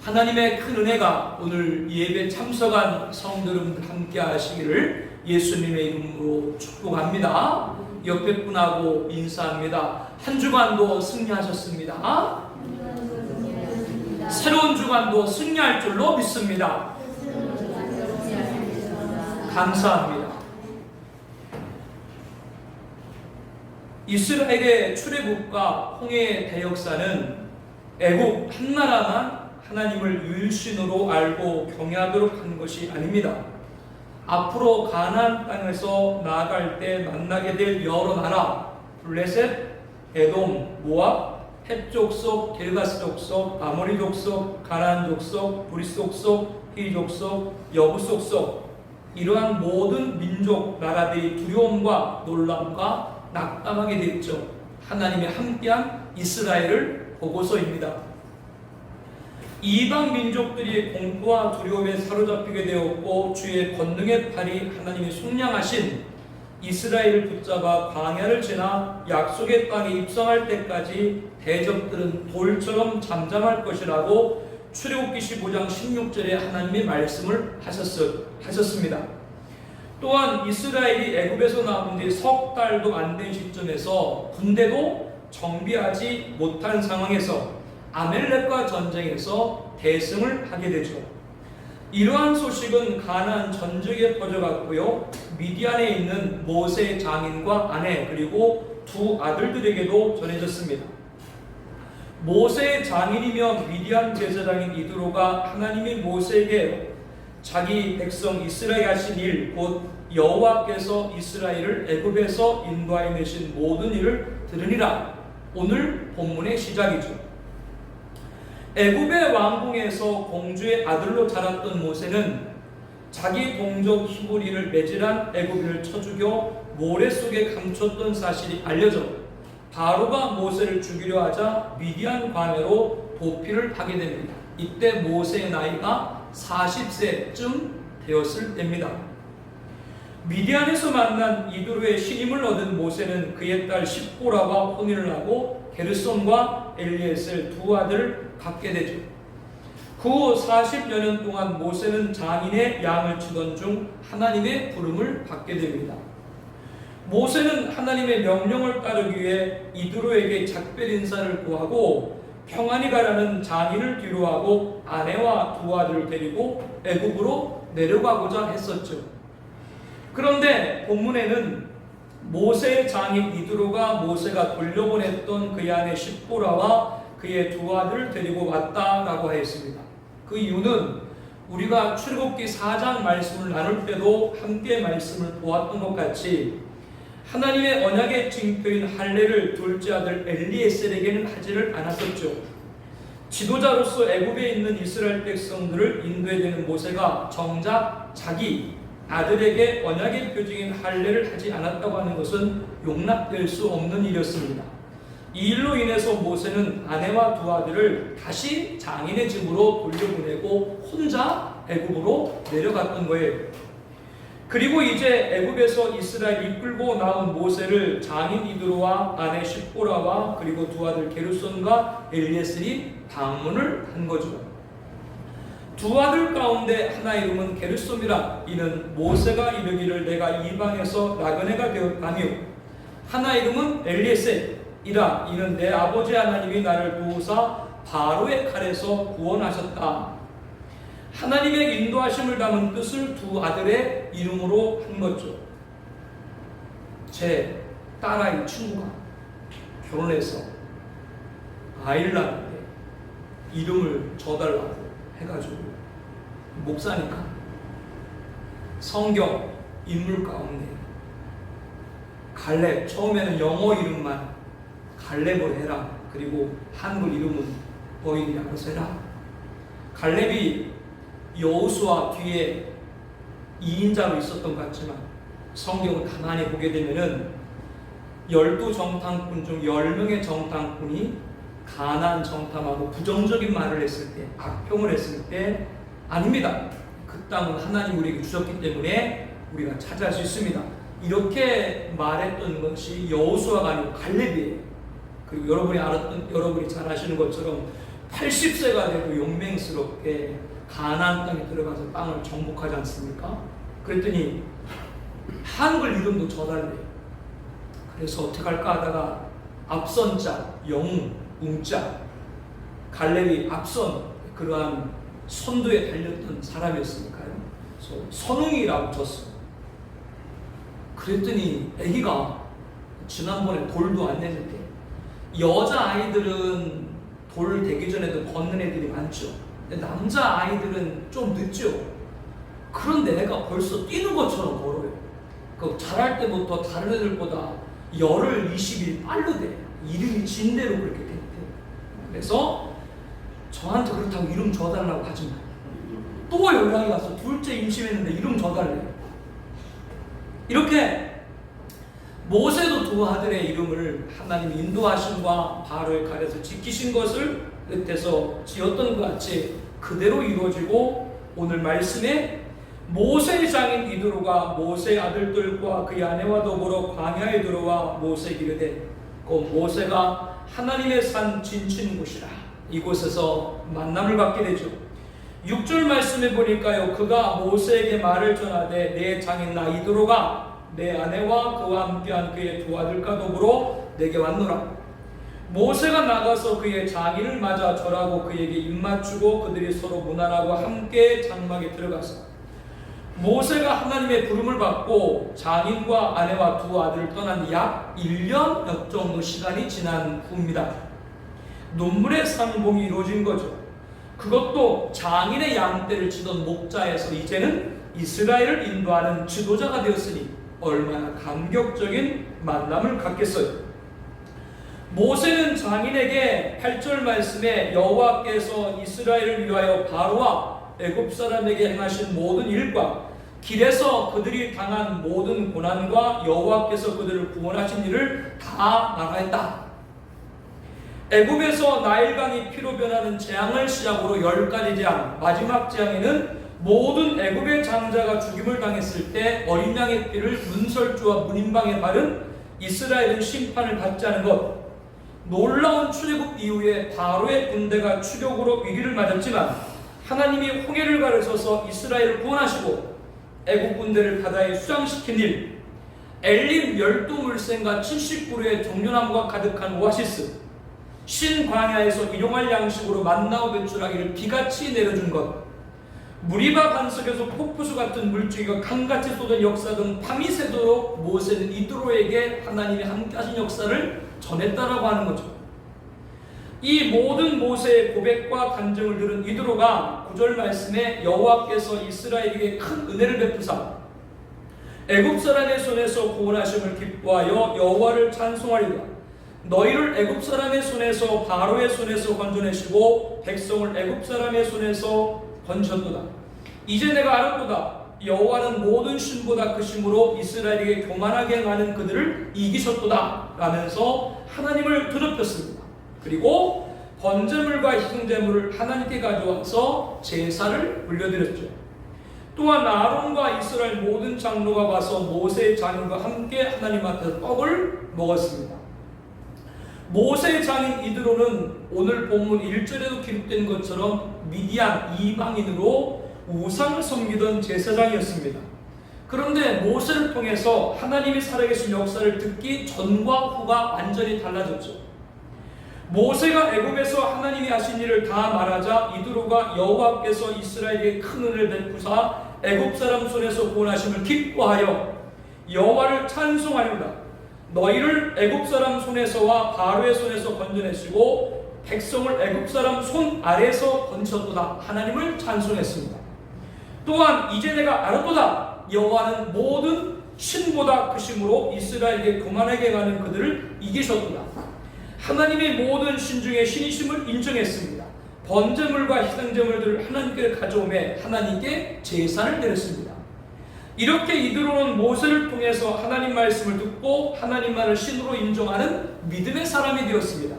하나님의 큰 은혜가 오늘 예배 참석한 성도님들 함께 하시기를 예수님의 이름으로 축복합니다. 옆에 분하고 인사합니다. 한 주간도 승리하셨습니다. 새로운 주간도 승리할 줄로 믿습니다. 감사합니다. 이스라엘의 출애굽과 홍해의 대역사는 애국 한 나라만 하나님을 유일신으로 알고 경외하도록 한 것이 아닙니다. 앞으로 가나안 땅에서 나아갈 때 만나게 될 여러 나라, 블레셋, 에돔, 모압, 헷 족속, 길가스 족속, 아모리 족속, 가나안 족속, 브리스 족속, 히 족속, 여부 족속, 이러한 모든 민족, 나라들이 두려움과 놀람과 낙담하게 됐죠. 하나님이 함께한 이스라엘을 보고서입니다. 이방 민족들이 공포와 두려움에 사로잡히게 되었고 주의 권능의 팔이 하나님이 속량하신 이스라엘을 붙잡아 광야를 지나 약속의 땅에 입성할 때까지 대적들은 돌처럼 잠잠할 것이라고 출애굽기 15장 16절에 하나님이 말씀을 하셨습니다. 또한 이스라엘이 애굽에서 나온 지 석 달도 안 된 시점에서 군대도 정비하지 못한 상황에서 아멜렉과 전쟁에서 대승을 하게 되죠. 이러한 소식은 가나안 전역에 퍼져갔고요. 미디안에 있는 모세 장인과 아내 그리고 두 아들들에게도 전해졌습니다. 모세의 장인이며 미디안 제사장인 이드로가 하나님이 모세에게 자기 백성 이스라엘 하신 일, 곧 여호와께서 이스라엘을 애굽에서 인도하여 내신 모든 일을 들으니라. 오늘 본문의 시작이죠. 애굽의 왕궁에서 공주의 아들로 자랐던 모세는 자기 동족 히브리를 매질한 애굽인을 쳐 죽여 모래 속에 감췄던 사실이 알려져 바로가 모세를 죽이려 하자 미디안 광야로 도피를 하게 됩니다. 이때 모세의 나이가 40세쯤 되었을 때입니다. 미디안에서 만난 이드로의 신임을 얻은 모세는 그의 딸 십보라와 혼인을 하고 게르손과 엘리에셀 두 아들을 갖게 되죠. 그 후 40여 년 동안 모세는 장인의 양을 치던 중 하나님의 부름을 받게 됩니다. 모세는 하나님의 명령을 따르기 위해 이드로에게 작별 인사를 구하고 평안히 가라는 장인을 뒤로하고 아내와 두 아들을 데리고 애굽으로 내려가고자 했었죠. 그런데 본문에는 모세의 장인 이드로가 모세가 돌려보냈던 그의 아내 십보라와 그의 두 아들을 데리고 왔다라고 하였습니다. 그 이유는 우리가 출애굽기 4장 말씀을 나눌 때도 함께 말씀을 보았던 것 같이 하나님의 언약의 징표인 할례를 둘째 아들 엘리에셀에게는 하지를 않았었죠. 지도자로서 애굽에 있는 이스라엘 백성들을 인도해야 되는 모세가 정작 자기 아들에게 언약의 표징인 할례를 하지 않았다고 하는 것은 용납될 수 없는 일이었습니다. 이 일로 인해서 모세는 아내와 두 아들을 다시 장인의 집으로 돌려보내고 혼자 애굽으로 내려갔던 거예요. 그리고 이제 애굽에서 이스라엘 이끌고 나온 모세를 장인 이드로와 아내 십보라와 그리고 두 아들 게르손과 엘리에셀이 방문을 한 거죠. 두 아들 가운데 하나 이름은 게르솜이라. 이는 모세가 이르기를 내가 이방에서 나그네가 되었다며, 하나 이름은 엘리에셀이라. 이는 내 아버지 하나님이 나를 도우사 바로의 칼에서 구원하셨다. 하나님의 인도하심을 담은 뜻을 두 아들의 이름으로 한 거죠. 제 딸아이 친구가 결혼해서 아이를 이름을 줘달라고 해가지고 목사니까 성경 인물 가운데 갈렙, 처음에는 영어 이름만 갈렙을 해라. 그리고 한글 이름은 너희들이 알아서 해라. 갈렙이 여호수아 뒤에 2인자로 있었던 것 같지만 성경을 가만히 보게 되면은 12정탐꾼 중 10명의 정탐꾼이 가나안 정탐하고 부정적인 말을 했을 때, 악평을 했을 때 아닙니다. 그 땅은 하나님 우리에게 주셨기 때문에 우리가 차지할 수 있습니다. 이렇게 말했던 것이 여호수아가 아니고 갈렙이에요. 그리고 여러분이 잘 아시는 것처럼 80세가 되고 용맹스럽게 가나안 땅에 들어가서 땅을 정복하지 않습니까? 그랬더니 한글 이름도 줘달래요. 그래서 어떻게 할까 하다가 앞선자, 영웅, 웅자, 갈렙이 앞선 그러한 선두에 달렸던 사람이었으니까요. 그래서 선웅이라고 줬어요. 그랬더니 아기가 지난번에 돌도 안 냈는데, 여자아이들은 돌 되기 전에도 걷는 애들이 많죠. 근데 남자아이들은 좀 늦죠. 그런데 애가 벌써 뛰는 것처럼 걸어요. 그 자랄 때부터 다른 애들보다 열흘 20일 빠르대. 이름이 진대로 그렇게 됐대요. 그래서 저한테 그렇다고 이름 줘달라고 하지 마요. 또 연락이 와서 둘째 임신했는데 이름 줘달래요. 이렇게 모세도 두 아들의 이름을 하나님 인도하심과 바로의 칼에서 지키신 것을 뜻해서 지었던 것 같이 그대로 이루어지고, 오늘 말씀에 모세의 장인 이드로가 모세의 아들들과 그의 아내와 더불어 광야에 들어와 모세에게 이르되, 모세가 하나님의 산 진친 곳이라 이곳에서 만남을 받게 되죠. 6절 말씀에 보니까요, 그가 모세에게 말을 전하되 내 장인 나 이드로가 내 아내와 그와 함께한 그의 두 아들과 더불어 내게 왔노라. 모세가 나가서 그의 장인을 맞아 절하고 그에게 입맞추고 그들이 서로 문안하고 함께 장막에 들어가서 모세가 하나님의 부름을 받고 장인과 아내와 두 아들을 떠난 약 1년여 정도 시간이 지난 후입니다. 눈물의 상봉이 이루어진 거죠. 그것도 장인의 양떼를 치던 목자에서 이제는 이스라엘을 인도하는 지도자가 되었으니 얼마나 감격적인 만남을 갖겠어요. 모세는 장인에게 8절 말씀에 여호와께서 이스라엘을 위하여 바로와 애굽 사람에게 행하신 모든 일과 길에서 그들이 당한 모든 고난과 여호와께서 그들을 구원하신 일을 다 말하였다. 애굽에서 나일강이 피로 변하는 재앙을 시작으로 10가지 재앙, 마지막 재앙에는 모든 애굽의 장자가 죽임을 당했을 때 어린 양의 피를 문설주와 문인방에 바른 이스라엘은 심판을 받지 않은 것. 놀라운 출애굽 이후에 바로의 군대가 추격으로 위기를 맞았지만 하나님이 홍해를 가르쳐서 이스라엘을 구원하시고 애굽 군대를 바다에 수장시킨 일, 엘림 열두물샘과 70그루의 정류나무가 가득한 오아시스, 신광야에서 일용할 양식으로 만나와 배출하기를 비같이 내려준 것, 무리바 반석에서 폭포수 같은 물줄기가 강같이 쏟은 역사 등 밤이 새도록 모세는 이드로에게 하나님이 함께하신 역사를 전했다라고 하는 거죠. 이 모든 모세의 고백과 간증을 들은 이드로가 9절 말씀에 여호와께서 이스라엘에게 큰 은혜를 베푸사 애굽 사람의 손에서 구원하심을 기뻐하여 여호와를 찬송하리라. 너희를 애굽 사람의 손에서 바로의 손에서 건져내시고 백성을 애굽 사람의 손에서 건졌도다. 이제 내가 알았도다. 여호와는 모든 신보다 크심으로 이스라엘에게 교만하게 행하는 그들을 이기셨도다 라면서 하나님을 드높였습니다. 그리고 번제물과 희생제물을 하나님께 가져와서 제사를 올려드렸죠. 또한 아론과 이스라엘 모든 장로가 와서 모세의 장인과 함께 하나님 앞에서 떡을 먹었습니다. 모세의 장인 이드로는 오늘 본문 1절에도 기록된 것처럼 미디안 이방인으로 우상을 섬기던 제사장이었습니다. 그런데 모세를 통해서 하나님이 살아계신 역사를 듣기 전과 후가 완전히 달라졌죠. 모세가 애굽에서 하나님이 하신 일을 다 말하자 이드로가 여호와께서 이스라엘에게 큰 은혜를 베푸사 애굽 사람 손에서 구원하심을 기뻐하여 여호와를 찬송하리로다. 너희를 애굽 사람 손에서와 바로의 손에서 건져내시고 백성을 애굽 사람 손 아래에서 건지셨도다. 하나님을 찬송했습니다. 또한 이제 내가 알았도다. 여호와는 모든 신보다 크심으로 이스라엘에게 교만하게 가는 그들을 이기셨도다. 하나님의 모든 신 중에 신이심을 인정했습니다. 번제물과 희생제물들을 하나님께 가져오매 하나님께 제사를 드렸습니다. 이렇게 이드로는 모세를 통해서 하나님 말씀을 듣고 하나님만을 신으로 인정하는 믿음의 사람이 되었습니다.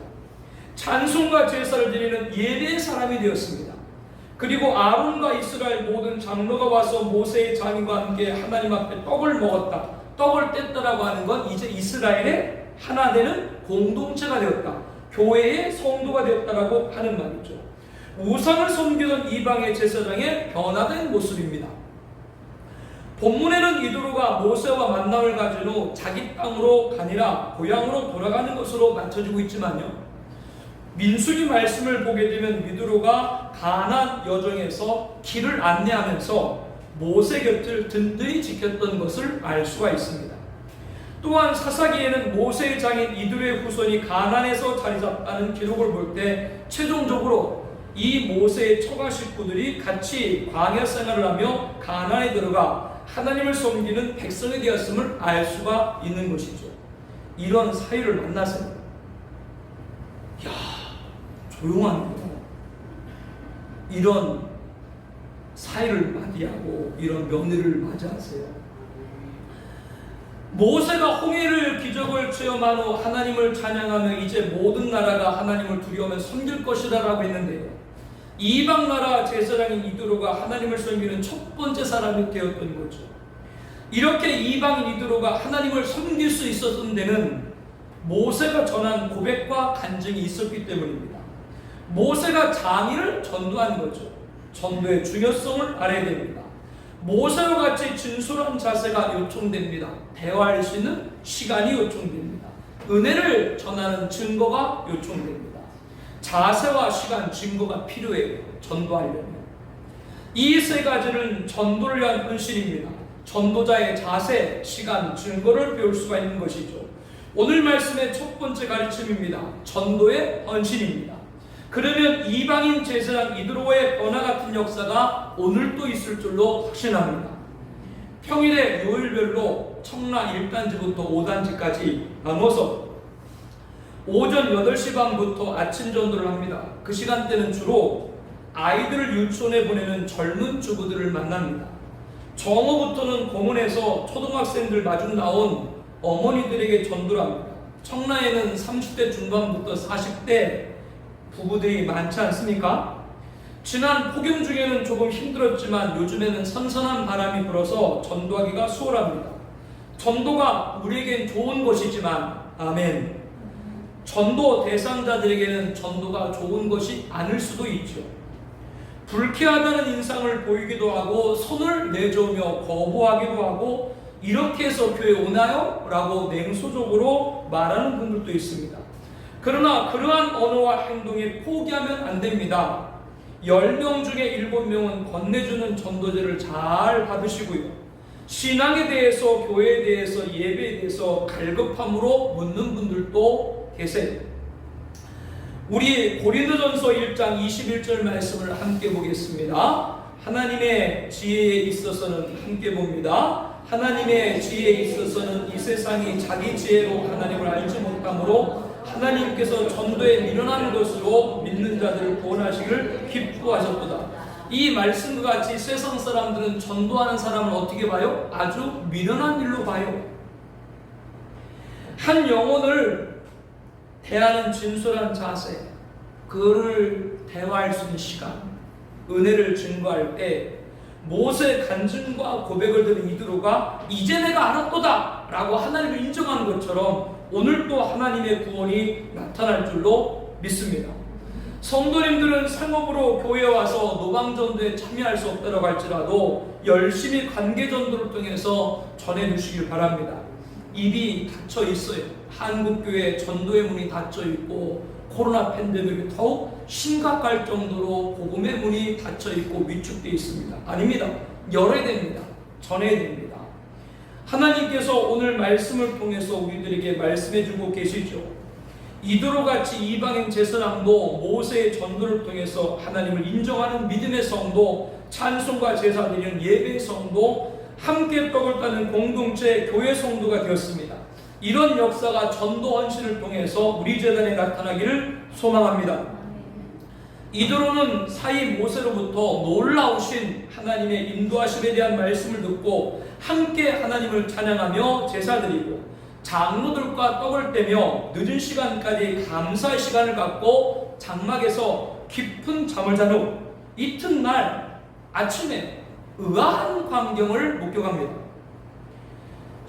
찬송과 제사를 드리는 예배의 사람이 되었습니다. 그리고 아론과 이스라엘 모든 장로가 와서 모세의 장인과 함께 하나님 앞에 떡을 먹었다, 떡을 뗐다라고 하는 건 이제 이스라엘의 하나 되는 공동체가 되었다, 교회의 성도가 되었다라고 하는 말이죠. 우상을 섬기던 이방의 제사장의 변화된 모습입니다. 본문에는 이도로가 모세와 만남을 가진 후 자기 땅으로 가니라 고향으로 돌아가는 것으로 맞춰지고 있지만요, 민수기 말씀을 보게 되면 이도로가 가나안 여정에서 길을 안내하면서 모세 곁을 든든히 지켰던 것을 알 수가 있습니다. 또한 사사기에는 모세의 장인 이도로의 후손이 가나안에서 자리 잡다는 기록을 볼 때 최종적으로 이 모세의 처가 식구들이 같이 광야 생활을 하며 가나안에 들어가 하나님을 섬기는 백성이 되었음을 알 수가 있는 것이죠. 이런 사이를 만나세요. 야, 조용하네요. 이런 사이를 맞이하고 이런 며느리를 맞이하세요. 모세가 홍해를 기적을 체험한 후 하나님을 찬양하며 이제 모든 나라가 하나님을 두려워하며 섬길 것이다 라고 했는데요, 이방 나라 제사장인 이도로가 하나님을 섬기는 첫 번째 사람이 되었던 거죠. 이렇게 이방인 이도로가 하나님을 섬길 수 있었던 데는 모세가 전한 고백과 간증이 있었기 때문입니다. 모세가 장인을 전도한 거죠. 전도의 중요성을 알아야 됩니다. 모세와 같이 진솔한 자세가 요청됩니다. 대화할 수 있는 시간이 요청됩니다. 은혜를 전하는 증거가 요청됩니다. 자세와 시간, 증거가 필요해요. 전도하려면. 이 세 가지는 전도를 위한 헌신입니다. 전도자의 자세, 시간, 증거를 배울 수가 있는 것이죠. 오늘 말씀의 첫 번째 가르침입니다. 전도의 헌신입니다. 그러면 이방인 제사장 이도로의 변화 같은 역사가 오늘도 있을 줄로 확신합니다. 평일에 요일별로 청라 1단지부터 5단지까지 나눠서 오전 8시 반부터 아침 전도를 합니다. 그 시간대는 주로 아이들을 유치원에 보내는 젊은 주부들을 만납니다. 정오부터는 공원에서 초등학생들 마중 나온 어머니들에게 전도를 합니다. 청라에는 30대 중반부터 40대 부부들이 많지 않습니까? 지난 폭염 중에는 조금 힘들었지만 요즘에는 선선한 바람이 불어서 전도하기가 수월합니다. 전도가 우리에겐 좋은 것이지만, 아멘, 전도 대상자들에게는 전도가 좋은 것이 아닐 수도 있죠. 불쾌하다는 인상을 보이기도 하고 손을 내저으며 거부하기도 하고 이렇게 해서 교회 오나요? 라고 냉소적으로 말하는 분들도 있습니다. 그러나 그러한 언어와 행동에 포기하면 안 됩니다. 10명 중에 7명은 건네주는 전도제를 잘 받으시고요, 신앙에 대해서, 교회에 대해서, 예배에 대해서 갈급함으로 묻는 분들도 계세요. 우리 고린도전서 1장 21절 말씀을 함께 보겠습니다. 하나님의 지혜에 있어서는 함께 봅니다. 하나님의 지혜에 있어서는 이 세상이 자기 지혜로 하나님을 알지 못하므로 하나님께서 전도에 미련한 것으로 믿는 자들을 구원하시기를 기뻐하셨도다. 이 말씀과 같이 세상 사람들은 전도하는 사람을 어떻게 봐요? 아주 미련한 일로 봐요. 한 영혼을 대하는 진솔한 자세, 그를 대화할 수 있는 시간, 은혜를 증거할 때 모세 간증과 고백을 들은 이도로가 이제 내가 알았도다 라고 하나님을 인정하는 것처럼 오늘도 하나님의 구원이 나타날 줄로 믿습니다. 성도님들은 상업으로 교회에 와서 노방전도에 참여할 수 없다고 할지라도 열심히 관계전도를 통해서 전해주시길 바랍니다. 입이 닫혀 있어요. 한국교회 전도의 문이 닫혀 있고 코로나 팬데믹이 더욱 심각할 정도로 복음의 문이 닫혀 있고 위축되어 있습니다. 아닙니다. 열어야 됩니다. 전해야 됩니다. 하나님께서 오늘 말씀을 통해서 우리들에게 말씀해주고 계시죠. 이도로같이 이방인 제사장도 모세의 전도를 통해서 하나님을 인정하는 믿음의 성도, 찬송과 제사 드리는 예배의 성도, 함께 떡을 따는 공동체 교회 성도가 되었습니다. 이런 역사가 전도 헌신을 통해서 우리 재단에 나타나기를 소망합니다. 이도로는 사이 모세로부터 놀라우신 하나님의 인도하심에 대한 말씀을 듣고 함께 하나님을 찬양하며 제사드리고 장로들과 떡을 떼며 늦은 시간까지 감사의 시간을 갖고 장막에서 깊은 잠을 잔 후 이튿날 아침에 의아한 광경을 목격합니다.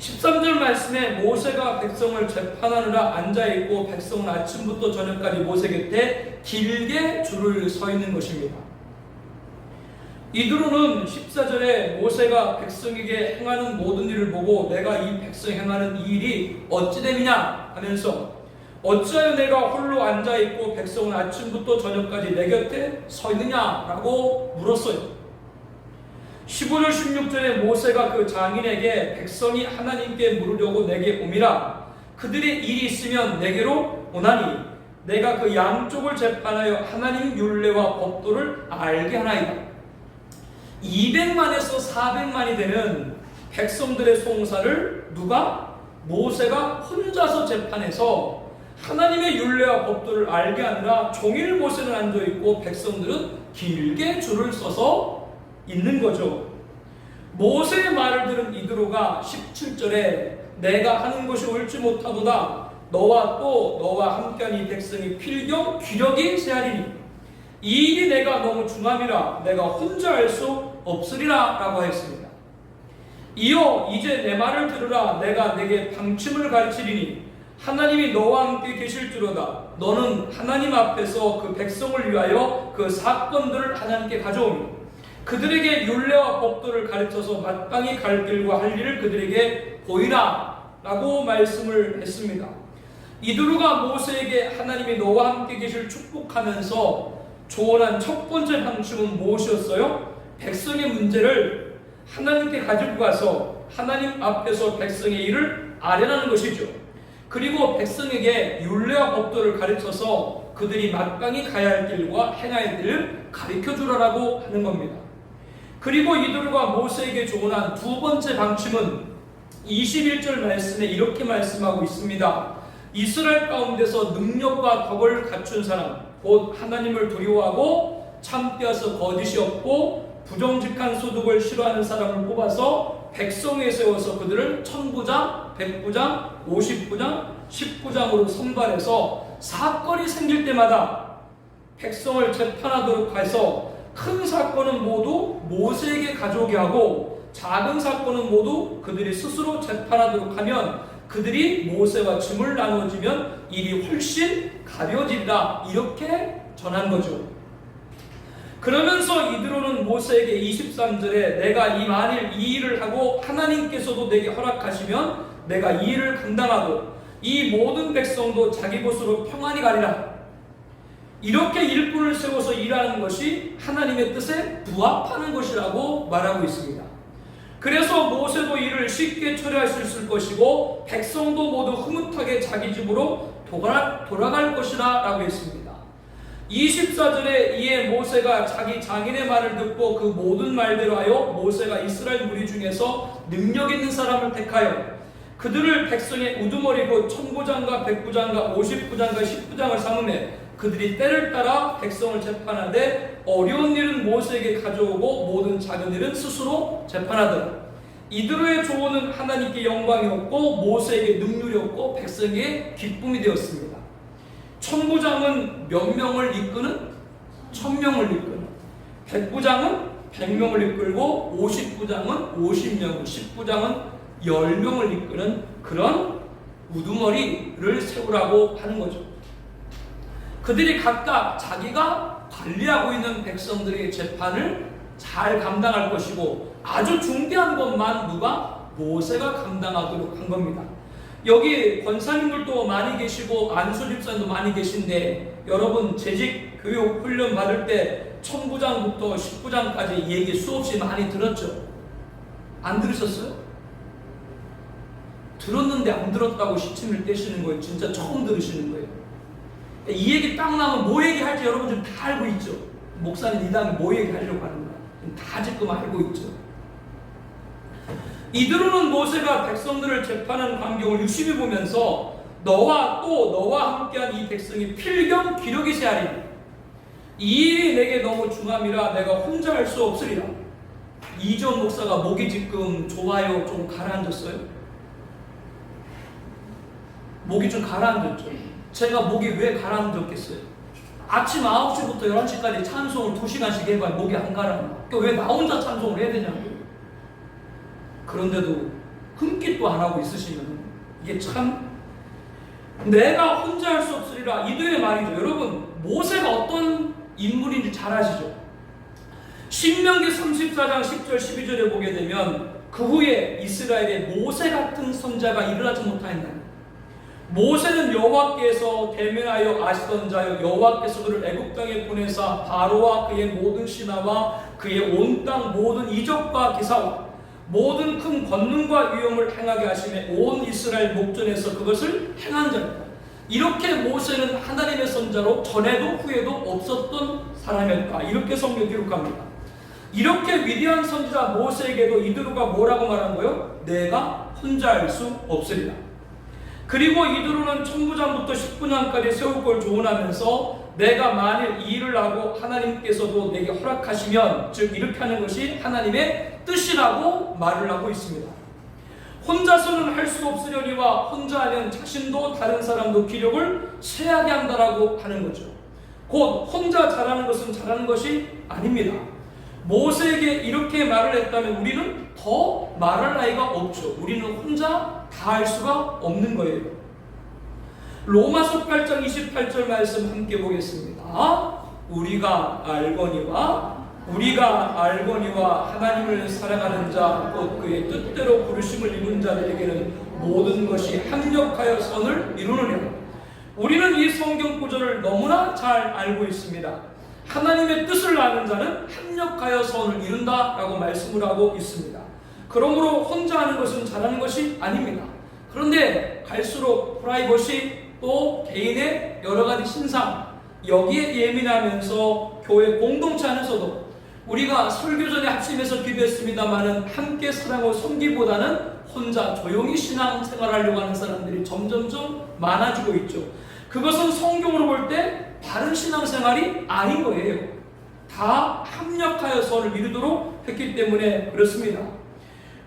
13절 말씀에 모세가 백성을 재판하느라 앉아있고 백성은 아침부터 저녁까지 모세 곁에 길게 줄을 서 있는 것입니다. 이드로는 14절에 모세가 백성에게 행하는 모든 일을 보고 내가 이 백성 행하는 이 일이 어찌 됨이냐 하면서 어찌하여 내가 홀로 앉아있고 백성은 아침부터 저녁까지 내 곁에 서 있느냐라고 물었어요. 15절 16절에 모세가 그 장인에게 백성이 하나님께 물으려고 내게 오미라 그들의 일이 있으면 내게로 오나니 내가 그 양쪽을 재판하여 하나님 율례와 법도를 알게 하나이다. 200만에서 400만이 되는 백성들의 송사를 누가? 모세가 혼자서 재판해서 하나님의 율례와 법도를 알게 하느라 종일 모세는 앉아있고 백성들은 길게 줄을 서서 있는 거죠. 모세의 말을 들은 이드로가 17절에 내가 하는 것이 옳지 못하도다 너와 함께한 이 백성이 필경 기력이 세하리니 이 일이 내가 너무 중함이라 내가 혼자 할 수 없으리라 라고 했습니다. 이어 이제 내 말을 들으라 내가 내게 방침을 가르치리니 하나님이 너와 함께 계실지로다 너는 하나님 앞에서 그 백성을 위하여 그 사건들을 하나님께 가져오니 그들에게 율례와 법도를 가르쳐서 마땅히 갈 길과 할 일을 그들에게 보이라 라고 말씀을 했습니다. 이드로가 모세에게 하나님이 너와 함께 계실 축복하면서 조언한 첫 번째 방침은 무엇이었어요? 백성의 문제를 하나님께 가지고 가서 하나님 앞에서 백성의 일을 아련하는 것이죠. 그리고 백성에게 율례와 법도를 가르쳐서 그들이 마땅히 가야 할 길과 행할 길을 가르쳐 주라라고 하는 겁니다. 그리고 이드로가 모세에게 조언한 두 번째 방침은 21절 말씀에 이렇게 말씀하고 있습니다. 이스라엘 가운데서 능력과 덕을 갖춘 사람 곧 하나님을 두려워하고 참되어서 거짓이 없고 부정직한 소득을 싫어하는 사람을 뽑아서 백성에 세워서 그들을 1000부장, 100부장, 50부장, 10부장으로 선발해서 사건이 생길 때마다 백성을 재판하도록 해서 큰 사건은 모두 모세에게 가져오게 하고 작은 사건은 모두 그들이 스스로 재판하도록 하면 그들이 모세와 짐을 나누어지면 일이 훨씬 가벼워진다 이렇게 전한 거죠. 그러면서 이드로는 모세에게 23절에 내가 만일 이 일을 하고 하나님께서도 내게 허락하시면 내가 이 일을 감당하고 이 모든 백성도 자기 곳으로 평안히 가리라. 이렇게 일꾼을 세워서 일하는 것이 하나님의 뜻에 부합하는 것이라고 말하고 있습니다. 그래서 모세도 이를 쉽게 처리할 수 있을 것이고 백성도 모두 흐뭇하게 자기 집으로 돌아갈 것이라 라고 했습니다. 24절에 이에 모세가 자기 장인의 말을 듣고 그 모든 말대로 하여 모세가 이스라엘 무리 중에서 능력 있는 사람을 택하여 그들을 백성의 우두머리고 1000부장과 100부장과 50부장과 10부장을 삼음해 그들이 때를 따라 백성을 재판하되 어려운 일은 모세에게 가져오고 모든 작은 일은 스스로 재판하더라. 이드로의 조언은 하나님께 영광이었고 모세에게 능률이었고 백성에게 기쁨이 되었습니다. 1000부장은 몇 명을 이끄는? 1000명을 이끄는, 100부장은 100명을 이끌고 50부장은 50명, 10부장은 10명을 이끄는 그런 우두머리를 세우라고 하는 거죠. 그들이 각각 자기가 관리하고 있는 백성들의 재판을 잘 감당할 것이고 아주 중대한 것만 누가? 모세가 감당하도록 한 겁니다. 여기 권사님들도 많이 계시고 안수 집사님도 많이 계신데 여러분 재직 교육 훈련 받을 때 1000부장부터 10부장까지 얘기 수없이 많이 들었죠? 안 들으셨어요? 들었는데 안 들었다고 시침을 떼시는 거예요. 진짜 처음 들으시는 거예요. 이 얘기 딱 나면 뭐 얘기할지 여러분 좀 다 알고 있죠? 목사님 이 다음에 뭐 얘기하려고 하는 거야? 다 지금 알고 있죠? 이드로는 모세가 백성들을 재판하는 광경을 유심히 보면서 너와 함께한 이 백성이 필경 기력이 세하리니 이 일이 내게 너무 중함이라 내가 혼자 할 수 없으리라. 이전 목사가 목이 지금 좋아요? 좀 가라앉았어요? 목이 좀 가라앉았죠? 제가 목이 왜 가라앉았겠어요? 아침 9시부터 11시까지 찬송을 2시간씩 해봐야 목이 안 가라앉아. 왜 나 혼자 찬송을 해야 되냐고요? 그런데도 흠깃도 안 하고 있으시면 이게 참 내가 혼자 할 수 없으리라 이들의 말이죠. 여러분 모세가 어떤 인물인지 잘 아시죠? 신명기 34장 10절 12절에 보게 되면 그 후에 이스라엘에 모세 같은 선자가 일어나지 못하였나니 모세는 여호와께서 대면하여 아시던 자여 여호와께서 그를 애굽 땅에 보내사 바로와 그의 모든 신하와 그의 온 땅 모든 이적과 기사와 모든 큰 권능과 위엄을 행하게 하시며 온 이스라엘 목전에서 그것을 행한 자입니다. 이렇게 모세는 하나님의 선자로 전에도 후에도 없었던 사람이었다. 이렇게 성경 기록합니다. 이렇게 위대한 선지자 모세에게도 이드로가 뭐라고 말한 거예요? 내가 혼자 할 수 없으리라. 그리고 이드로는 천부장부터 십부장까지 세울 걸 조언하면서 내가 만일 이 일을 하고 하나님께서도 내게 허락하시면, 즉 이렇게 하는 것이 하나님의 뜻이라고 말을 하고 있습니다. 혼자서는 할 수 없으려니와 혼자 하면 자신도 다른 사람도 기력을 쇠하게 한다라고 하는 거죠. 곧 혼자 잘하는 것은 잘하는 것이 아닙니다. 모세에게 이렇게 말을 했다면 우리는 더 말할 나위가 없죠. 우리는 혼자 다 할 수가 없는 거예요. 로마서 8장 28절 말씀 함께 보겠습니다. 우리가 알거니와 하나님을 사랑하는 자 곧 그의 뜻대로 부르심을 입은 자들에게는 모든 것이 합력하여 선을 이루느니라. 우리는 이 성경 구절을 너무나 잘 알고 있습니다. 하나님의 뜻을 아는 자는 합력하여 선을 이룬다라고 말씀을 하고 있습니다. 그러므로 혼자 하는 것은 잘하는 것이 아닙니다. 그런데 갈수록 프라이버시 또 개인의 여러 가지 신상 여기에 예민하면서 교회 공동체 안에서도 우리가 설교전에 합심해서 기도했습니다마는 함께 사랑하고 섬기보다는 혼자 조용히 신앙생활하려고 하는 사람들이 점점점 많아지고 있죠. 그것은 성경으로 볼 때 바른 신앙생활이 아닌 거예요. 다 합력하여 선을 이루도록 했기 때문에 그렇습니다.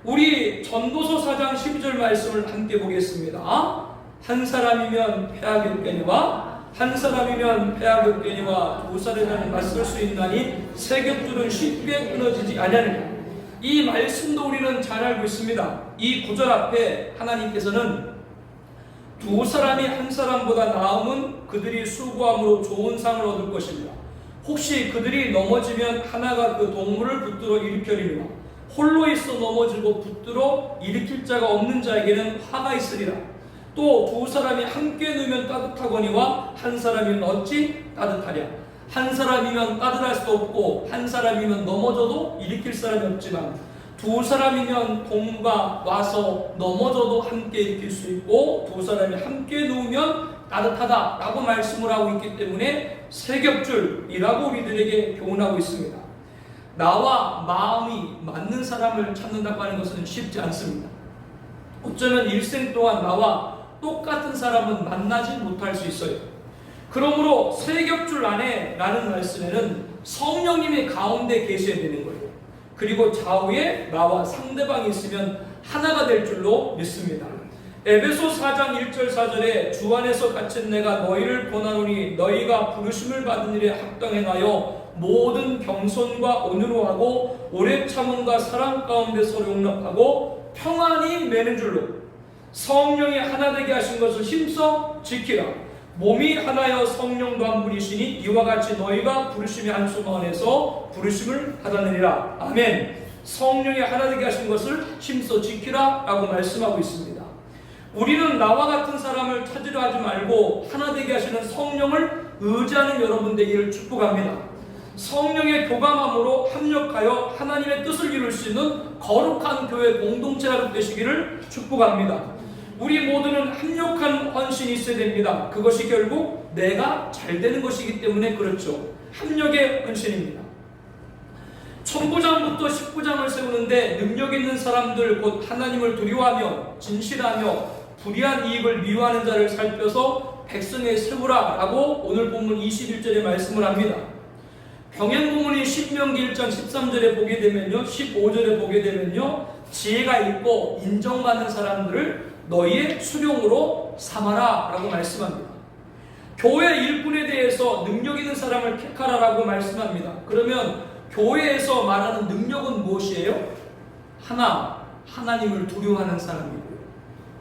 우리 전도서 4장 12절 말씀을 함께 보겠습니다. 한 사람이면 패하겠거니와 두 사람이면 맞설 수 있나니 세 겹줄은 쉽게 끊어지지 아니하느냐. 이 말씀도 우리는 잘 알고 있습니다. 이 구절 앞에 하나님께서는 두 사람이 한 사람보다 나음은 그들이 수고함으로 좋은 상을 얻을 것입니다. 혹시 그들이 넘어지면 하나가 그 동물을 붙들어 일으켜리라. 홀로 있어 넘어지고 붙들어 일으킬 자가 없는 자에게는 화가 있으리라. 또 두 사람이 함께 누우면 따뜻하거니와 한 사람이면 어찌 따뜻하랴. 한 사람이면 따뜻할 수 없고 한 사람이면 넘어져도 일으킬 사람이 없지만 두 사람이면 동무가 와서 넘어져도 함께 일으킬 수 있고 두 사람이 함께 누우면 따뜻하다라고 말씀을 하고 있기 때문에 세 겹줄이라고 우리들에게 교훈하고 있습니다. 나와 마음이 맞는 사람을 찾는다고 하는 것은 쉽지 않습니다. 어쩌면 일생 동안 나와 똑같은 사람은 만나지 못할 수 있어요. 그러므로 세 겹줄 안에 라는 말씀에는 성령님이 가운데 계셔야 되는 거예요. 그리고 좌우에 나와 상대방이 있으면 하나가 될 줄로 믿습니다. 에베소 4장 1절 4절에 주 안에서 갇힌 내가 너희를 권하노니 너희가 부르심을 받은 일에 합당행하여 모든 겸손과 온유로 하고 오래 참음과 사랑 가운데 서로 용납하고 평안히 매는 줄로 성령이 하나 되게 하신 것을 힘써 지키라. 몸이 하나여 성령도 한 분이시니 이와 같이 너희가 부르심의 한 수만 안에서 부르심을 받았느니라. 아멘. 성령이 하나 되게 하신 것을 힘써 지키라 라고 말씀하고 있습니다. 우리는 나와 같은 사람을 찾으려 하지 말고 하나 되게 하시는 성령을 의지하는 여러분 되기를 축복합니다. 성령의 교감함으로 합력하여 하나님의 뜻을 이룰 수 있는 거룩한 교회 공동체가 되시기를 축복합니다. 우리 모두는 합력한 헌신이 있어야 됩니다. 그것이 결국 내가 잘 되는 것이기 때문에 그렇죠. 합력의 헌신입니다. 천부장부터 십부장을 세우는데 능력 있는 사람들 곧 하나님을 두려워하며 진실하며 불의한 이익을 미워하는 자를 살펴서 백성에 세우라 라고 오늘 본문 21절에 말씀을 합니다. 병행부문이 신명기 1장 13절에 보게 되면요, 15절에 보게 되면요, 지혜가 있고 인정받는 사람들을 너희의 수령으로 삼아라 라고 말씀합니다. 교회 일꾼에 대해서 능력 있는 사람을 택하라 라고 말씀합니다. 그러면 교회에서 말하는 능력은 무엇이에요? 하나, 하나님을 두려워하는 사람이고요.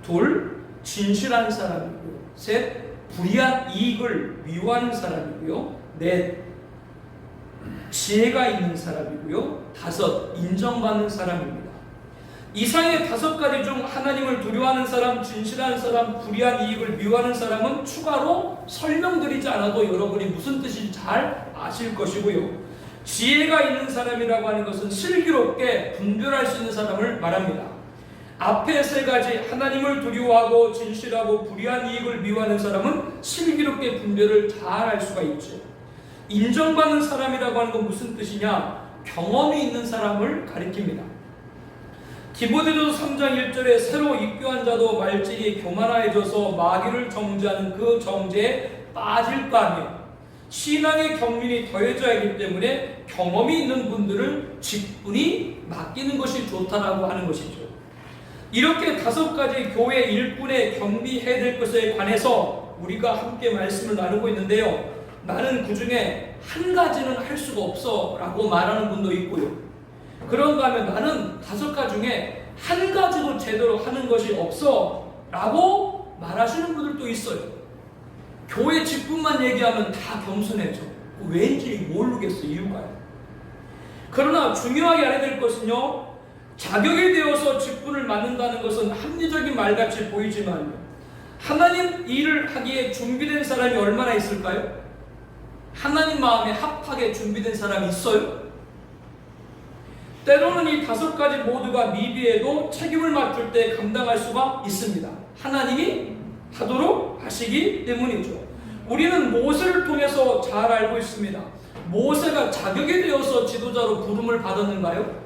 둘, 진실한 사람이고요. 셋, 불의한 이익을 미워하는 사람이고요. 넷, 지혜가 있는 사람이고요. 다섯, 인정받는 사람입니다. 이상의 5가지 중 하나님을 두려워하는 사람, 진실한 사람, 불의한 이익을 미워하는 사람은 추가로 설명드리지 않아도 여러분이 무슨 뜻인지 잘 아실 것이고요. 지혜가 있는 사람이라고 하는 것은 슬기롭게 분별할 수 있는 사람을 말합니다. 앞에 3가지 하나님을 두려워하고 진실하고 불의한 이익을 미워하는 사람은 슬기롭게 분별을 잘 할 수가 있죠. 인정받는 사람이라고 하는 건 무슨 뜻이냐? 경험이 있는 사람을 가리킵니다. 디모데전서 3장 1절에 새로 입교한 자도 말질이 교만하여져서 마귀를 정죄하는 그 정죄에 빠질까 하며 신앙의 경륜이 더해져야 하기 때문에 경험이 있는 분들을 직분이 맡기는 것이 좋다라고 하는 것이죠. 이렇게 5가지 교회 일꾼에 겸비해야 될 것에 관해서 우리가 함께 말씀을 나누고 있는데요. 나는 그 중에 한 가지는 할 수가 없어 라고 말하는 분도 있고요. 그런가 하면 나는 5가지 중에 한 가지도 제대로 하는 것이 없어 라고 말하시는 분들도 있어요. 교회 직분만 얘기하면 다 겸손해져. 왠지 모르겠어 이유가요. 그러나 중요하게 알아야 될 것은요, 자격이 되어서 직분을 맡는다는 것은 합리적인 말같이 보이지만 하나님 일을 하기에 준비된 사람이 얼마나 있을까요? 하나님 마음에 합하게 준비된 사람이 있어요? 때로는 이 5가지 모두가 미비해도 책임을 맡을 때 감당할 수가 있습니다. 하나님이 하도록 하시기 때문이죠. 우리는 모세를 통해서 잘 알고 있습니다. 모세가 자격이 되어서 지도자로 부름을 받았는가요?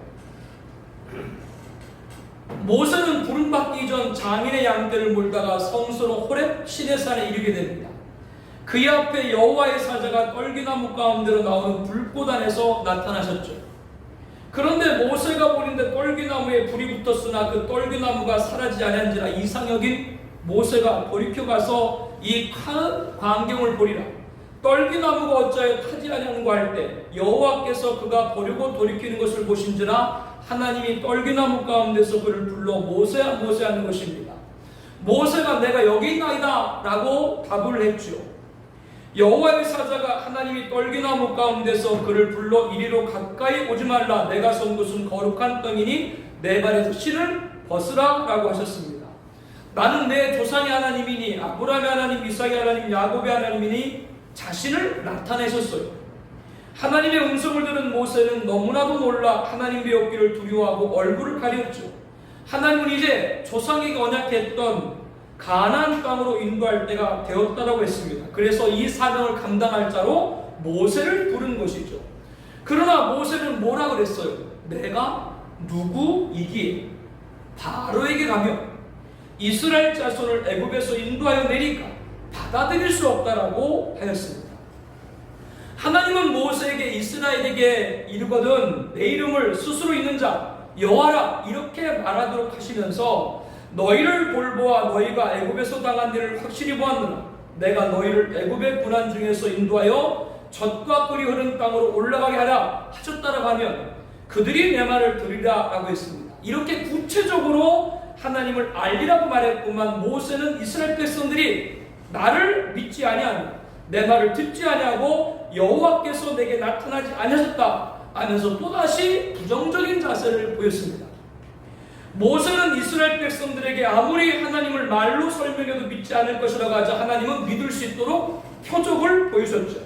모세는 부름받기 이전 장인의 양떼를 몰다가 성소로 호렙 시내산에 이르게 됩니다. 그의 앞에 여호와의 사자가 떨기나무 가운데로 나오는 불꽃 안에서 나타나셨죠. 그런데 모세가 보는데 떨기나무에 불이 붙었으나 그 떨기나무가 사라지지 아니한지라 이상여긴 모세가 돌이켜가서 이 큰 광경을 보리라. 떨기나무가 어찌하여 타지 아니하는가 할 때 여호와께서 그가 보려고 돌이키는 것을 보신지라 하나님이 떨기나무 가운데서 그를 불러 모세야 모세야 하는 것입니다. 모세가 내가 여기 있나이다 라고 답을 했죠. 여호와의 사자가 하나님이 떨기나무 가운데서 그를 불러 이리로 가까이 오지 말라. 내가 선 곳은 거룩한 땅이니 내 발에서 신을 벗으라 라고 하셨습니다. 나는 내 조상의 하나님이니 아브라함의 하나님, 이삭의 하나님, 야곱의 하나님이니 자신을 나타내셨어요. 하나님의 음성을 들은 모세는 너무나도 놀라 하나님 배웠기를 두려워하고 얼굴을 가렸죠. 하나님은 이제 조상에게 언약했던 가나안 땅으로 인도할 때가 되었다라고 했습니다. 그래서 이 사명을 감당할 자로 모세를 부른 것이죠. 그러나 모세는 뭐라 그랬어요? 내가 누구이기에 바로에게 가며 이스라엘 자손을 애굽에서 인도하여 내리까 받아들일 수 없다라고 하였습니다. 하나님은 모세에게 이스라엘에게 이르거든 내 이름을 스스로 있는 자 여호와라 이렇게 말하도록 하시면서 너희를 볼보아 너희가 애굽에서 당한 일을 확실히 보았느라 내가 너희를 애굽의 고난 중에서 인도하여 젖과 꿀이 흐르는 땅으로 올라가게 하라 하셨다라고 하면 그들이 내 말을 들으리라 라고 했습니다. 이렇게 구체적으로 하나님을 알리라고 말했구만 모세는 이스라엘 백성들이 나를 믿지 아니하며 내 말을 듣지 아니하고 여호와께서 내게 나타나지 아니하셨다 하면서 또다시 부정적인 자세를 보였습니다. 모세는 이스라엘 백성들에게 아무리 하나님을 말로 설명해도 믿지 않을 것이라고 하자 하나님은 믿을 수 있도록 표적을 보이셨죠.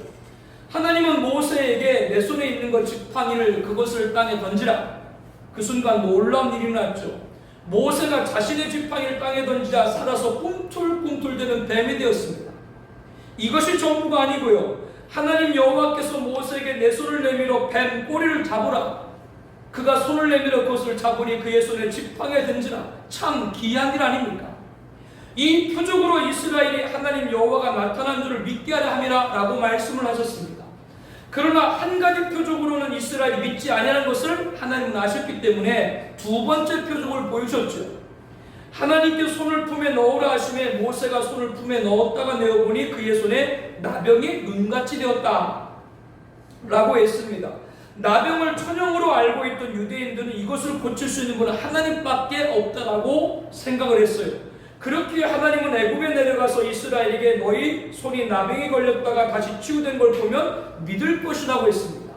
하나님은 모세에게 내 손에 있는 것 지팡이를 그것을 땅에 던지라. 그 순간 놀라운 일이 났죠. 모세가 자신의 지팡이를 땅에 던지자 살아서 꿈틀꿈틀대는 뱀이 되었습니다. 이것이 전부가 아니고요. 하나님 여호와께서 모세에게 내 손을 내밀어 뱀 꼬리를 잡으라. 그가 손을 내밀어 그것을 잡으니 그의 손에 지팡이가 던지라. 참 기이한 일 아닙니까? 이 표적으로 이스라엘이 하나님 여호와가 나타난 줄을 믿게 하려 함이라 라고 말씀을 하셨습니다. 그러나 한 가지 표적으로는 이스라엘이 믿지 아니하는 것을 하나님은 아셨기 때문에 두 번째 표적을 보여주셨죠. 하나님께 손을 품에 넣으라 하심에 모세가 손을 품에 넣었다가 내어보니 그의 손에 나병이 눈같이 되었다 라고 했습니다. 나병을 천형으로 알고 있던 유대인들은 이것을 고칠 수 있는 분은 하나님밖에 없다라고 생각을 했어요. 그렇기에 하나님은 애굽에 내려가서 이스라엘에게 너희 손이 나병이 걸렸다가 다시 치유된 걸 보면 믿을 것이라고 했습니다.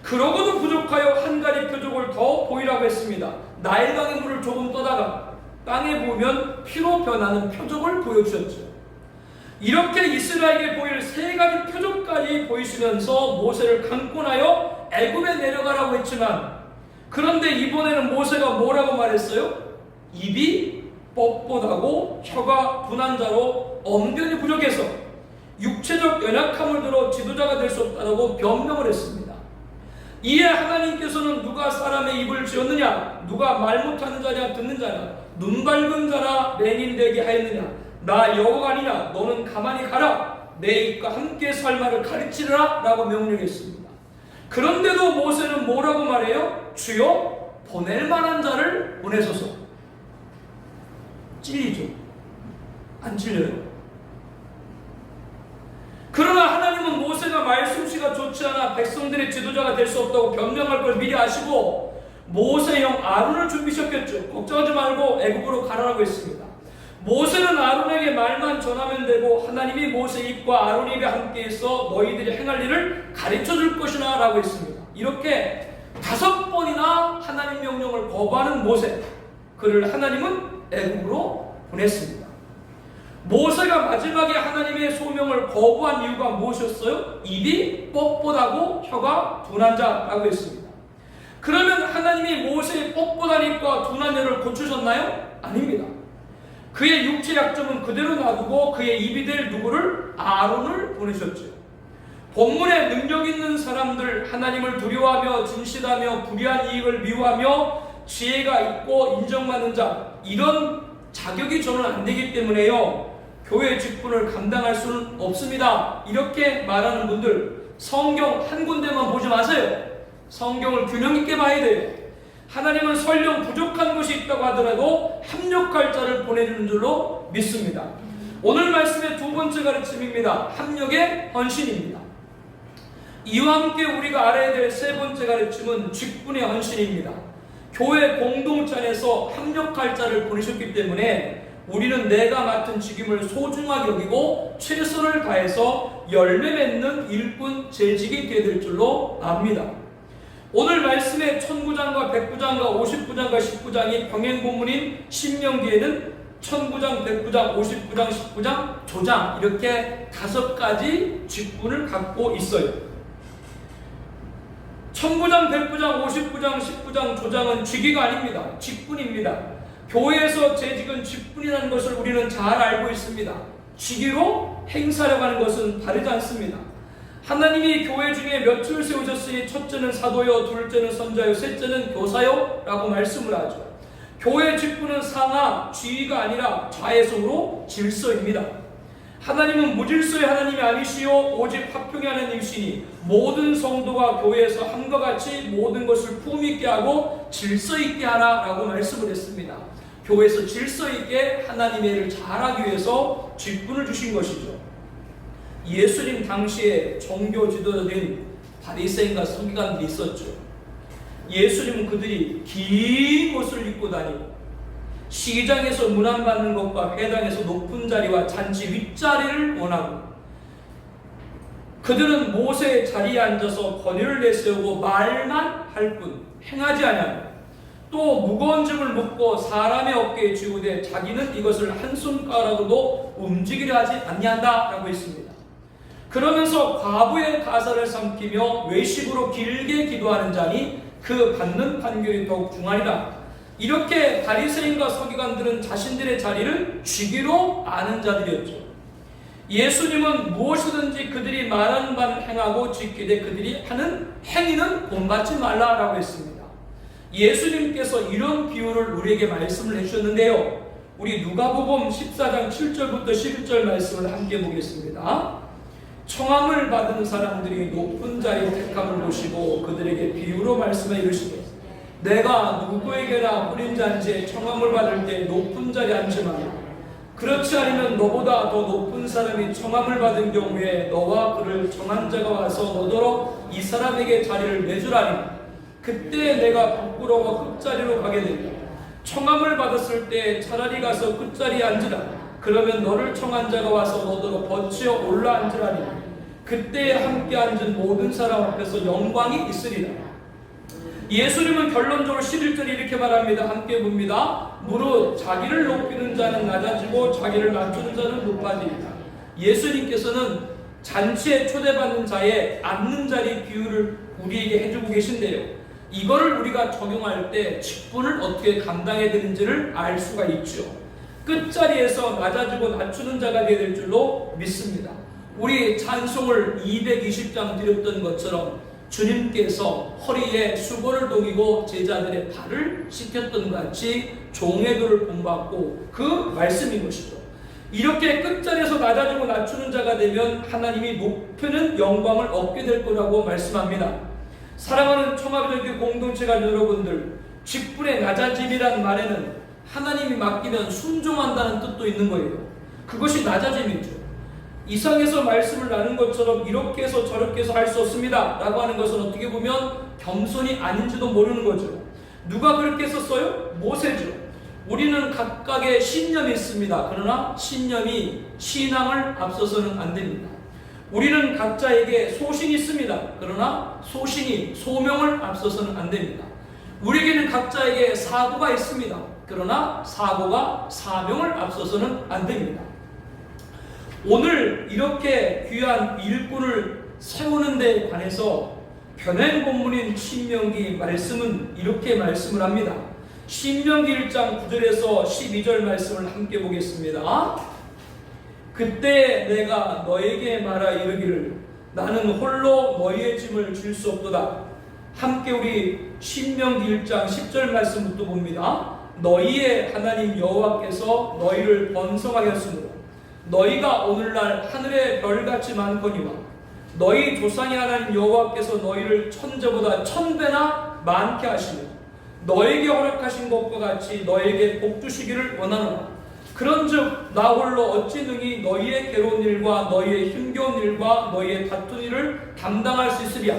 그러고도 부족하여 한 가지 표적을 더 보이라고 했습니다. 나일강의 물을 조금 떠다가 땅에 부으면 피로 변하는 표적을 보여주셨죠. 이렇게 이스라엘에게 보일 세 가지 표적까지 보이시면서 모세를 강권하여 애굽에 내려가라고 했지만, 그런데 이번에는 모세가 뭐라고 말했어요? 입이 뻣뻣하고 혀가 둔한 자로 언변이 부족해서 육체적 연약함을 들어 지도자가 될 수 없다고 변명을 했습니다. 이에 하나님께서는 누가 사람의 입을 지었느냐? 누가 말 못하는 자냐 듣는 자냐? 눈 밝은 자라 맹인되게 하였느냐? 나 여호와가 아니냐? 너는 가만히 가라. 내 입과 함께 살 말을 가르치라 라고 명령했습니다. 그런데도 모세는 뭐라고 말해요? 주여 보낼 만한 자를 보내소서. 찔리죠? 안 찔려요? 그러나 하나님은 모세가 말솜씨가 좋지 않아 백성들의 지도자가 될 수 없다고 변명할 걸 미리 아시고 모세형 아론을 준비시켰겠죠. 걱정하지 말고 애굽으로 가라라고 했습니다. 모세는 아론에게 말만 전하면 되고 하나님이 모세 입과 아론 입에 함께 있어 너희들이 행할 일을 가르쳐 줄 것이나 라고 했습니다. 이렇게 5번이나 하나님 명령을 거부하는 모세, 그를 하나님은 애굽으로 보냈습니다. 모세가 마지막에 하나님의 소명을 거부한 이유가 무엇이었어요? 입이 뻣뻣하고 혀가 둔한 자라고 했습니다. 그러면 하나님이 모세의 뻣뻣한 입과 둔한 혀를 고치셨나요? 아닙니다. 그의 육체 약점은 그대로 놔두고 그의 입이 될 누구를? 아론을 보내셨죠. 본문에 능력 있는 사람들, 하나님을 두려워하며 진실하며 불의한 이익을 미워하며 지혜가 있고 인정받는 자, 이런 자격이 저는 안 되기 때문에요, 교회 직분을 감당할 수는 없습니다. 이렇게 말하는 분들, 성경 한 군데만 보지 마세요. 성경을 균형 있게 봐야 돼요. 하나님은 설령 부족한 것이 있다고 하더라도 합력할 자를 보내주는 줄로 믿습니다. 오늘 말씀의 두 번째 가르침입니다. 합력의 헌신입니다. 이와 함께 우리가 알아야 될 세 번째 가르침은 직분의 헌신입니다. 교회 공동체 안에서 합력할 자를 보내셨기 때문에 우리는 내가 맡은 직임을 소중하게 여기고 최선을 다해서 열매 맺는 일꾼 재직이 되어야 될 줄로 압니다. 오늘 말씀의 1009장과 109장과 59장과 19장이 병행 본문인 신명기에는 1009장, 109장, 59장, 19장, 조장, 이렇게 5가지 직분을 갖고 있어요. 1009장, 109장, 59장, 19장, 조장은 직위가 아닙니다. 직분입니다. 교회에서 재직은 직분이라는 것을 우리는 잘 알고 있습니다. 직위로 행사하려고 하는 것은 다르지 않습니다. 하나님이 교회 중에 몇을 세우셨으니 첫째는 사도요, 둘째는 선자요, 셋째는 교사요 라고 말씀을 하죠. 교회 직분은 상하, 지위가 아니라 좌회성으로 질서입니다. 하나님은 무질서의 하나님이 아니시요 오직 화평의 하나님이시니 모든 성도가 교회에서 함과 같이 모든 것을 품 있게 하고 질서 있게 하라 라고 말씀을 했습니다. 교회에서 질서 있게 하나님의 일을 잘하기 위해서 직분을 주신 것이죠. 예수님 당시에 종교 지도자인 바리새인과 서기관들이 있었죠. 예수님은 그들이 긴 옷을 입고 다니고 시장에서 문안받는 것과 회당에서 높은 자리와 잔치 윗자리를 원하고, 그들은 모세의 자리에 앉아서 권위를 내세우고 말만 할 뿐 행하지 아니하며 또 무거운 짐을 묻고 사람의 어깨에 쥐우되 자기는 이것을 한 손가락으로도 움직이려 하지 아니한다라고 했습니다. 그러면서 과부의 가사를 삼키며 외식으로 길게 기도하는 자니 그 받는 판결이 더욱 중하리라. 이렇게 바리새인과 서기관들은 자신들의 자리를 직위로 아는 자들이었죠. 예수님은 무엇이든지 그들이 말하는 바는 행하고 지키되 그들이 하는 행위는 본받지 말라라고 했습니다. 예수님께서 이런 비유를 우리에게 말씀을 해주셨는데요, 우리 누가복음 14장 7절부터 11절 말씀을 함께 보겠습니다. 청함을 받은 사람들이 높은 자리에 택함을 보시고 그들에게 비유로 말씀해 이르시되, 내가 누구에게나 뿌린 잔치에 청함을 받을 때 높은 자리에 앉지 마라. 그렇지 않으면 너보다 더 높은 사람이 청함을 받은 경우에 너와 그를 청한 자가 와서 너더러 이 사람에게 자리를 내주라니. 그때 내가 부끄러워 끝자리로 가게 되리라. 청함을 받았을 때 차라리 가서 끝자리에 앉으라. 그러면 너를 청한 자가 와서 너더러 버치어 올라 앉으라니. 그때 함께 앉은 모든 사람 앞에서 영광이 있으리라. 예수님은 결론적으로 11절에 이렇게 말합니다. 함께 봅니다. 무릇 자기를 높이는 자는 낮아지고 자기를 낮추는 자는 높아지리라. 예수님께서는 잔치에 초대받는 자의 앉는 자리 비유를 우리에게 해주고 계신데요. 이거를 우리가 적용할 때 직분을 어떻게 감당해야 되는지를 알 수가 있죠. 끝자리에서 낮아지고 낮추는 자가 되어야 될 줄로 믿습니다. 우리 찬송을 220장 드렸던 것처럼 주님께서 허리에 수건을 동이고 제자들의 발을 씻겼던 것 같이 종의 도를 본받고 그 말씀인 것이죠. 이렇게 끝자리에서 낮아지고 낮추는 자가 되면 하나님이 높이는 영광을 얻게 될 거라고 말씀합니다. 사랑하는 청와교회 공동체가 여러분들, 직분의 낮아짐이라는 말에는 하나님이 맡기면 순종한다는 뜻도 있는 거예요. 그것이 낮아짐이죠. 이상에서 말씀을 나눈 것처럼 이렇게 해서 저렇게 해서 할 수 없습니다 라고 하는 것은 어떻게 보면 겸손이 아닌지도 모르는 거죠. 누가 그렇게 했었어요? 모세죠. 우리는 각각의 신념이 있습니다. 그러나 신념이 신앙을 앞서서는 안 됩니다. 우리는 각자에게 소신이 있습니다. 그러나 소신이 소명을 앞서서는 안 됩니다. 우리에게는 각자에게 사고가 있습니다. 그러나 사고가 사명을 앞서서는 안 됩니다. 오늘 이렇게 귀한 일꾼을 세우는 데 관해서 변행 본문인 신명기 말씀은 이렇게 말씀을 합니다. 신명기 1장 9절에서 12절 말씀을 함께 보겠습니다. 그때 내가 너에게 말하 이르기를 나는 홀로 너희의 짐을 질 수 없도다. 함께 우리 신명기 1장 10절 말씀부터 봅니다. 너희의 하나님 여호와께서 너희를 번성하게 하시므로 너희가 오늘날 하늘의 별같이 많거니와 너희 조상의 하나님 여호와께서 너희를 천재보다 1000배나 많게 하시며 너에게 허락하신 것과 같이 너에게 복 주시기를 원하노라. 그런즉 나 홀로 어찌 능히 너희의 괴로운 일과 너희의 힘겨운 일과 너희의 다툰 일을 담당할 수 있으랴.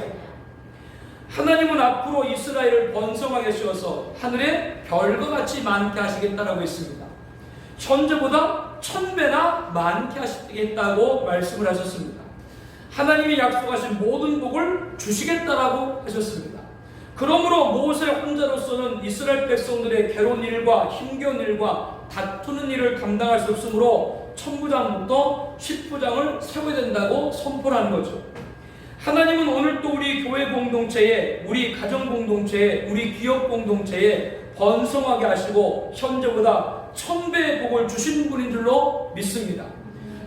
하나님은 앞으로 이스라엘을 번성하게 하셔서 하늘의 별과 같이 많게 하시겠다라고 했습니다. 천재보다 1000배나 많게 하시겠다고 말씀을 하셨습니다. 하나님이 약속하신 모든 복을 주시겠다라고 하셨습니다. 그러므로 모세 혼자로서는 이스라엘 백성들의 괴로운 일과 힘겨운 일과 다투는 일을 감당할 수 없으므로 천부장부터 십부장을 세워야 된다고 선포하는 거죠. 하나님은 오늘 또 우리 교회 공동체에, 우리 가정 공동체에, 우리 기업 공동체에 번성하게 하시고 현재보다 1000배의 복을 주시는 분인 줄로 믿습니다.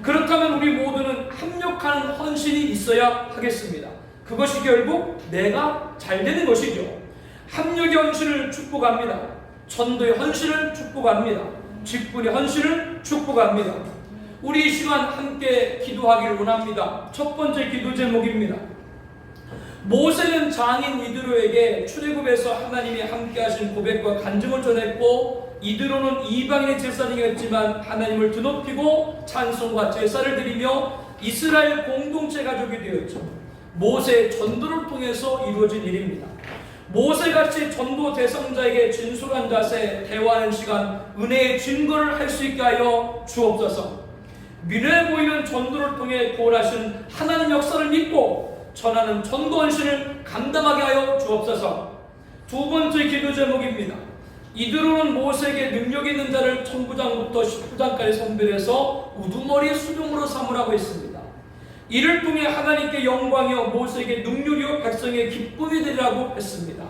그렇다면 우리 모두는 합력하는 헌신이 있어야 하겠습니다. 그것이 결국 내가 잘 되는 것이죠. 합력의 헌신을 축복합니다. 전도의 헌신을 축복합니다. 직분의 헌신을 축복합니다. 우리 이 시간 함께 기도하기를 원합니다. 첫 번째 기도 제목입니다. 모세는 장인 이드로에게 출애굽에서 하나님이 함께 하신 고백과 간증을 전했고 이드로는 이방인의 제사장이었지만 하나님을 드높이고 찬송과 제사를 드리며 이스라엘 공동체 가족이 되었죠. 모세의 전도를 통해서 이루어진 일입니다. 모세같이 전도 대상자에게 진솔한 자세, 대화하는 시간, 은혜의 증거를 할 수 있게 하여 주옵소서. 미래에 보이는 전도를 통해 구원하신 하나님 역사를 믿고 전하는 전도 헌신을 감당하게 하여 주옵소서. 두 번째 기도 제목입니다. 이드로는 모세에게 능력 있는 자를 천부장부터 십부장까지 선별해서 우두머리 수종으로 삼으라고 했습니다. 이를 통해 하나님께 영광이요 모세에게 능력이요 백성의 기쁨이 되리라고 했습니다.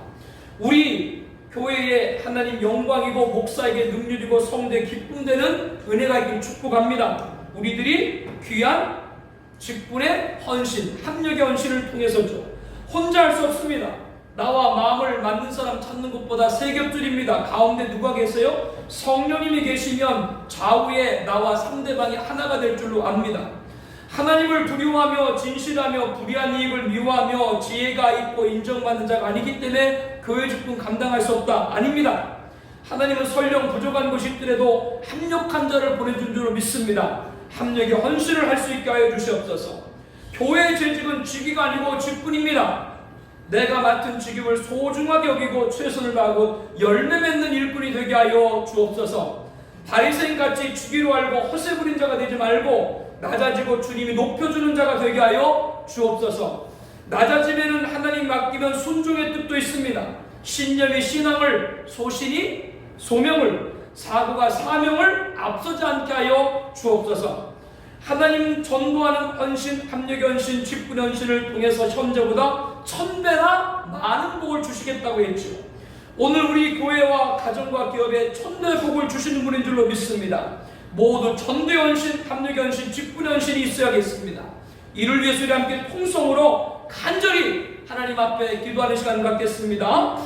우리 교회에 하나님 영광이고 목사에게 능력이고 성도의 기쁨 되는 은혜가 있길 축복합니다. 우리들이 귀한 직분의 헌신, 합력의 헌신을 통해서죠. 혼자 할 수 없습니다. 나와 마음을 맞는 사람 찾는 것보다 세 겹줄입니다. 가운데 누가 계세요? 성령님이 계시면 좌우에 나와 상대방이 하나가 될 줄로 압니다. 하나님을 두려워하며 진실하며 불의한 이익을 미워하며 지혜가 있고 인정받는 자가 아니기 때문에 교회 직분 감당할 수 없다. 아닙니다. 하나님은 설령 부족한 것이 있더라도 합력한 자를 보내준 줄로 믿습니다. 합력의 헌신을 할 수 있게 하여 주시옵소서. 교회의 재직은 직위가 아니고 직분입니다. 내가 맡은 직임을 소중하게 여기고 최선을 다하고 열매 맺는 일꾼이 되게 하여 주옵소서. 바리새인같이 주기로 알고 허세 부린 자가 되지 말고 낮아지고 주님이 높여주는 자가 되게 하여 주옵소서. 낮아지면은 하나님 맡기면 순종의 뜻도 있습니다. 신념이 신앙을, 소신이 소명을, 사고가 사명을 앞서지 않게 하여 주옵소서. 하나님 전도하는 헌신, 합력의 헌신, 직분의 헌신을 통해서 현재보다 1000배나 많은 복을 주시겠다고 했죠. 오늘 우리 교회와 가정과 기업에 1000배의 복을 주시는 분인 줄로 믿습니다. 모두 전도의 헌신, 합력의 헌신, 직분의 헌신이 있어야겠습니다. 이를 위해서 우리 함께 통성으로 간절히 하나님 앞에 기도하는 시간을 갖겠습니다.